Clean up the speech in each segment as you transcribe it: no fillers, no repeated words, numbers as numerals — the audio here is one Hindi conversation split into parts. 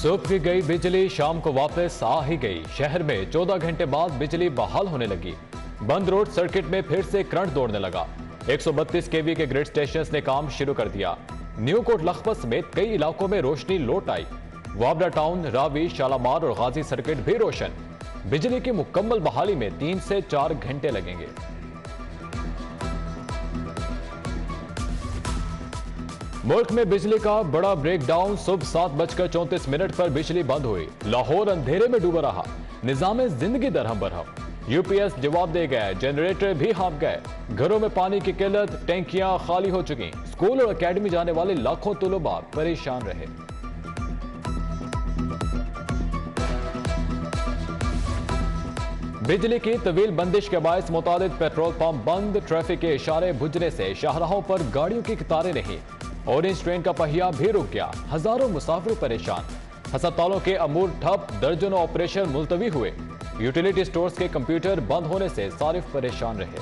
सुबह की गई बिजली शाम को वापस आ ही गई। शहर में 14 घंटे बाद बिजली बहाल होने लगी। बंद रोड सर्किट में फिर से करंट दौड़ने लगा। 132 केवी के ग्रिड स्टेशन ने काम शुरू कर दिया। न्यू कोट लखपत समेत कई इलाकों में रोशनी लौट आई। वाबरा टाउन, रावी, शालामार और गाजी सर्किट भी रोशन। बिजली की मुकम्मल बहाली में 3 से 4 घंटे लगेंगे। मुल्क में बिजली का बड़ा ब्रेकडाउन। सुबह 7:34 पर बिजली बंद हुई। लाहौर अंधेरे में डूबा रहा। निजाम जिंदगी दरहम बरहम। यूपीएस जवाब दे गए, जनरेटर भी हाँप गए। घरों में पानी की किल्लत, टैंकियां खाली हो चुकी। स्कूल और एकेडमी जाने वाले लाखों तलबा परेशान रहे। बिजली की तवील बंदिश के बायस मुतादिद पेट्रोल पंप बंद। ट्रैफिक के इशारे बुझने से शाहराहों पर गाड़ियों की कतारें रहीं। ऑरेंज ट्रेन का पहिया भी रुक गया। हजारों मुसाफिर परेशान। अस्पतालों के अमूर ठप, दर्जनों ऑपरेशन मुलतवी हुए। यूटिलिटी स्टोर्स के कंप्यूटर बंद होने से सारिफ परेशान रहे।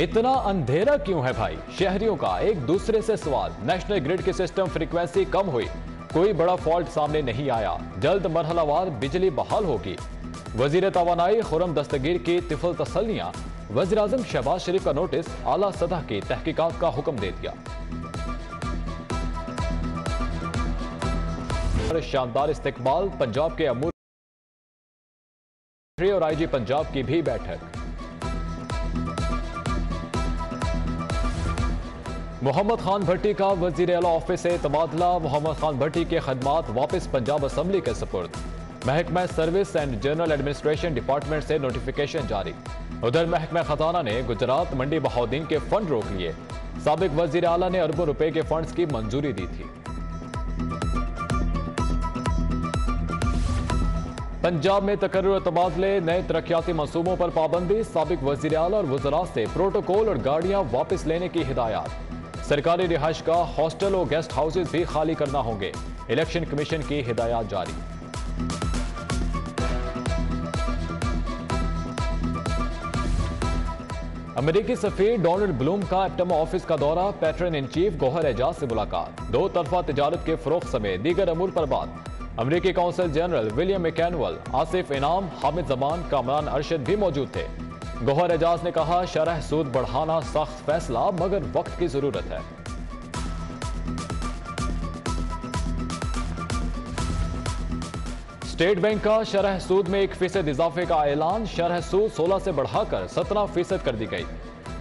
इतना अंधेरा क्यों है भाई? शहरियों का एक दूसरे से सवाल। नेशनल ग्रिड की सिस्टम फ्रीक्वेंसी कम हुई, कोई बड़ा फॉल्ट सामने नहीं आया। जल्द मरहलावार बिजली बहाल होगी। वजीर तवानाई खुरम दस्तगीर की तिफल तसल्लियां। वज़ीर आज़म शहबाज शरीफ का नोटिस, आला सतह की तहकीकात का हुक्म दे दिया। शानदार इस्तेकबाल। पंजाब के अमूर और आईजी पंजाब की भी बैठक। मोहम्मद खान भट्टी का वजीर आला ऑफिस से तबादला। मोहम्मद खान भट्टी के खदमात वापस पंजाब असम्बली के सुपुर्द। महकमा service and general administration department से नोटिफिकेशन जारी। उधर महकमा खजाना ने गुजरात मंडी बहाउद्दीन के फंड रोक लिए। साबिक वजीर आला ने अरबों रुपए के फंड्स की मंजूरी दी थी। पंजाब में तकर्रुर और तबादले, नए तरक्याती मंसूबों पर पाबंदी। साबिक वजीर आला और वज़रा से प्रोटोकॉल और गाड़ियां वापस लेने की हिदायत। सरकारी रिहाइश का हॉस्टल और गेस्ट हाउसेज भी खाली करना होंगे। इलेक्शन कमीशन की हिदायत जारी। अमेरिकी सफीर डोनाल्ड ब्लूम का एप्टमा ऑफिस का दौरा। Patron in chief Gohar Ejaz से मुलाकात। दो तरफा तिजारत के फरोख समेत दीगर अमूर पर बात। अमेरिकी काउंसिल जनरल विलियम मैकेनवेल, आसिफ इनाम, हामिद जमान, कामरान अरशद भी मौजूद थे। गौहर एजाज ने कहा, शरह सूद बढ़ाना सख्त फैसला मगर वक्त की जरूरत है। स्टेट बैंक का शरह सूद में 1% इजाफे का ऐलान। शरह सूद 16 से बढ़ाकर 17% कर दी गई।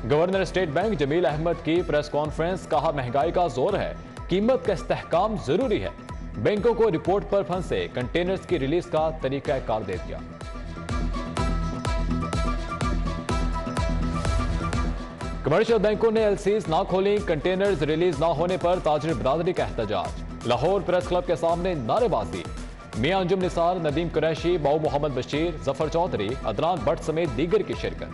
Governor State Bank Jameel Ahmed की प्रेस कॉन्फ्रेंस। कहा, महंगाई का जोर है, कीमत का इस्तेहकाम जरूरी है। बैंकों को रिपोर्ट पर फंसे कंटेनर्स की रिलीज का तरीकाकार दे दिया। कमर्शियल बैंकों ने एलसीज ना खोली। कंटेनर्स रिलीज ना होने पर ताजिर बरादरी का एहतजाज। लाहौर प्रेस क्लब के सामने नारेबाजी। मियां अंजुम निसार, नदीम कुरैशी, बाऊ मोहम्मद बशीर, जफर चौधरी, अदनान भट्ट समेत दीगर की शिरकत।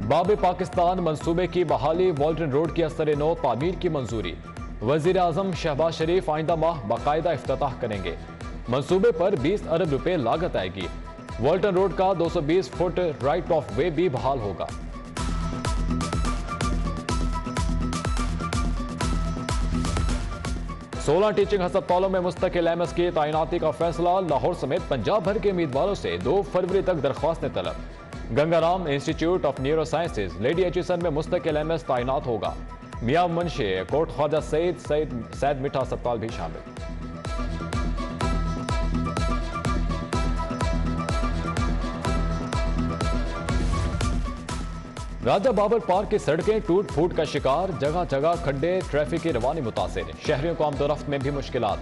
बाब पाकिस्तान मंसूबे की बहाली। वॉल्टन रोड की असर नौ तामीर की मंजूरी। वजीर आजम शहबाज शरीफ आइंदा माह बाकायदा इफ्तिताह करेंगे। मंसूबे पर 20 अरब रुपए लागत आएगी। वॉल्टन रोड का 220 फुट राइट ऑफ वे भी बहाल होगा। सोलह टीचिंग अस्पतालों में मुस्तकिल एमएस की तैनाती का फैसला। लाहौर समेत पंजाब भर के उम्मीदवारों से 2 फरवरी तक दरख्वास्तें तलब। Gangaram institute of neuro sciences, lady Aitchison में मुस्तकिल एमएस तैनात होगा। मियां मुंशे, कोट ख्वाजा सैद मिठा अस्पताल भी शामिल। राजा बाबर पार्क की सड़कें टूट फूट का शिकार। जगह जगह खड्डे, ट्रैफिक की रवानी मुतासिर। शहरियों को आमदोरफ्त में भी मुश्किलात।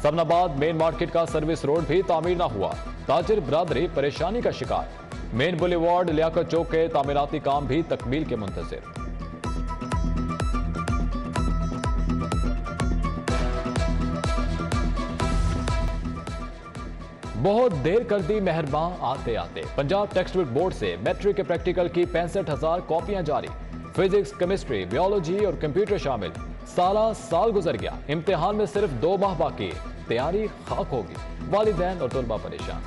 सबनाबाद मेन मार्केट का सर्विस रोड भी तामीर न हुआ। ताजिर बरादरी परेशानी का शिकार। मेन बुलेवार्ड, लियाकत चौक के तामीराती काम भी तकमील के मुंतजिर। बहुत देर कर दी मेहरबान आते आते। पंजाब टेक्स्ट बुक बोर्ड से मैट्रिक के प्रैक्टिकल की 65,000 कॉपियां जारी। फिजिक्स, केमिस्ट्री, बायोलॉजी और कंप्यूटर शामिल। साल गुजर गया, इम्तिहान में सिर्फ 2 माह बाकी। तैयारी खाक होगी, वालिदैन और तलबा परेशान।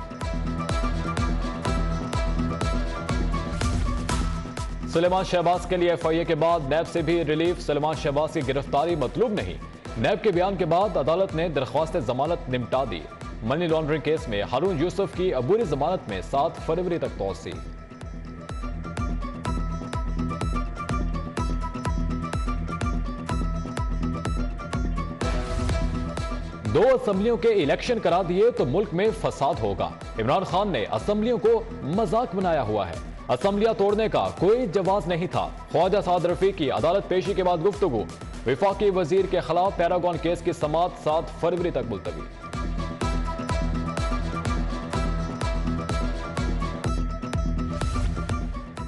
सुलेमान शहबाज के लिए FIA के बाद नैब से भी रिलीफ। सुलेमान शहबाज की गिरफ्तारी मतलूब नहीं। नैब के बयान के बाद अदालत ने दरख्वास्त जमानत निपटा दी। मनी लॉन्ड्रिंग केस में हारून यूसुफ की अबूरी जमानत में 7 फरवरी तक तौसी। दो असम्बलियों के इलेक्शन करा दिए तो मुल्क में फसाद होगा। इमरान खान ने असम्बलियों को मजाक बनाया हुआ है। असम्बलियां तोड़ने का कोई जवाब नहीं था। ख्वाजा साद रफीक की अदालत पेशी के बाद गुफ्तगू। विफाकी वजीर के खिलाफ पैरागॉन केस की समाअत 7 फरवरी तक मुलतवी।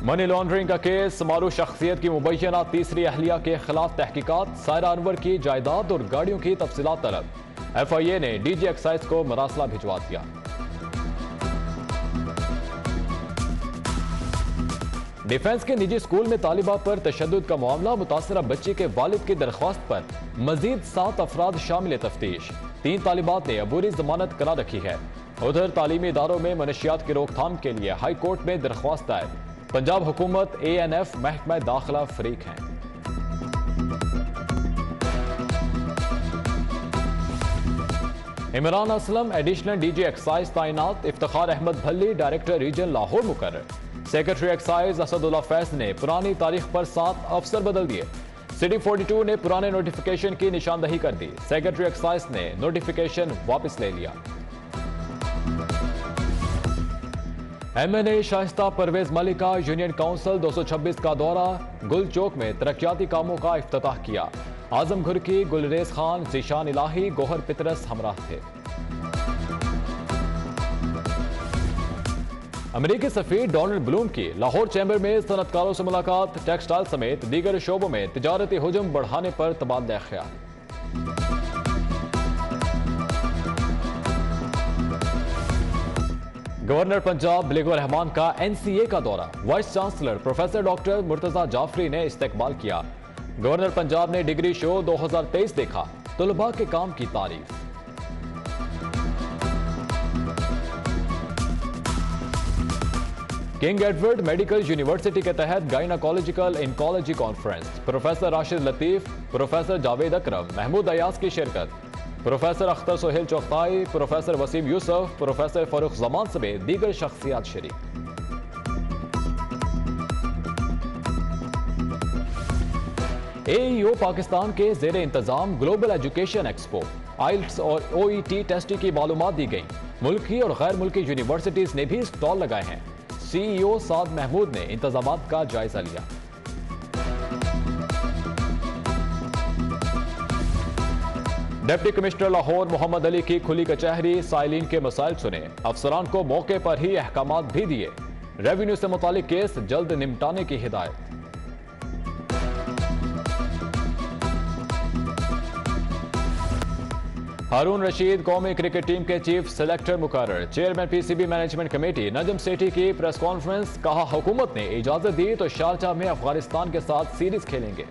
मनी लॉन्ड्रिंग का केस, मारूफ शख्सियत की मुबैना तीसरी अहलिया के खिलाफ तहकीकात। सायरा अनवर की जायदाद और गाड़ियों की तफसीलात तलब। FIA ने DG एक्साइज को मरासला भिजवा दिया। डिफेंस के निजी स्कूल में तालिबा पर तशद्दुद का मामला। मुतासरा बच्ची के वालिद की दरख्वास्त पर मजीद 7 अफराद शामिल तफ्तीश। 3 तालिबात ने अबूरी जमानत करा रखी है। उधर तालीमी इदारों में मनशियात की रोकथाम के लिए हाई कोर्ट में दरख्वास्त दायर। पंजाब हुकूमत ANF महकमा दाखिला फरीक हैं। Imran Aslam additional DG excise तैनात। इफ्तिखार अहमद भल्ली डायरेक्टर रीजन लाहौर मुकर्रर। सेक्रेटरी एक्साइज असदुल्ला फैज ने पुरानी तारीख पर 7 अफसर बदल दिए। City 42 ने पुराने नोटिफिकेशन की निशानदही कर दी। सेक्रेटरी एक्साइज ने नोटिफिकेशन वापस ले लिया। MNA शाइस्ता परवेज मलिका यूनियन काउंसिल 226 का दौरा। गुल चौक में तरक्याती कामों का इफ्तिताह किया। आजम घुरकी, गुलरेज खान, जीशान इलाही, गोहर पितरस हमराह थे। अमेरिकी सफीर डोनाल्ड ब्लूम की लाहौर चैम्बर में सनतकारों से मुलाकात। टेक्सटाइल समेत दीगर शोबों में तिजारती हुजूम बढ़ाने पर तबादला ख्याल। गवर्नर पंजाब बिलावल रहमान का NCA का दौरा। Vice chancellor professor doctor Murtaza Jafri ने इस्तकबाल किया। गवर्नर पंजाब ने डिग्री शो 2023 देखा। तलबा के काम की तारीफ। किंग एडवर्ड मेडिकल यूनिवर्सिटी के तहत gynaecological oncology conference. Professor Rashid Latif, professor Javed Akram, Mahmood Ayaz की शिरकत। प्रोफेसर अख्तर सोहेल चौथाई, प्रोफेसर वसीम यूसुफ, प्रोफेसर फारूक जमान समेत दीगर शख्सियात शरीक। AEO पाकिस्तान के जेर इंतजाम ग्लोबल एजुकेशन एक्सपो, IELTS और OET टेस्ट की मालूमात दी गई। मुल्की और गैर मुल्की यूनिवर्सिटीज ने भी स्टॉल लगाए हैं। CEO साद महमूद ने इंतजामात का जायजा लिया। डिप्टी कमिश्नर लाहौर मोहम्मद अली की खुली कचहरी। साइलिन के मसाइल सुने। अफसरान को मौके पर ही अहकामात भी दिए। रेवेन्यू से मुतालिक केस जल्द निपटाने की हिदायत। हारून रशीद कौमी क्रिकेट टीम के चीफ सेलेक्टर मुकर्रर। Chairman PCB management committee Najam Sethi की प्रेस कॉन्फ्रेंस। कहा हुकूमत ने इजाजत दी तो शारजाह में अफगानिस्तान के साथ सीरीज खेलेंगे।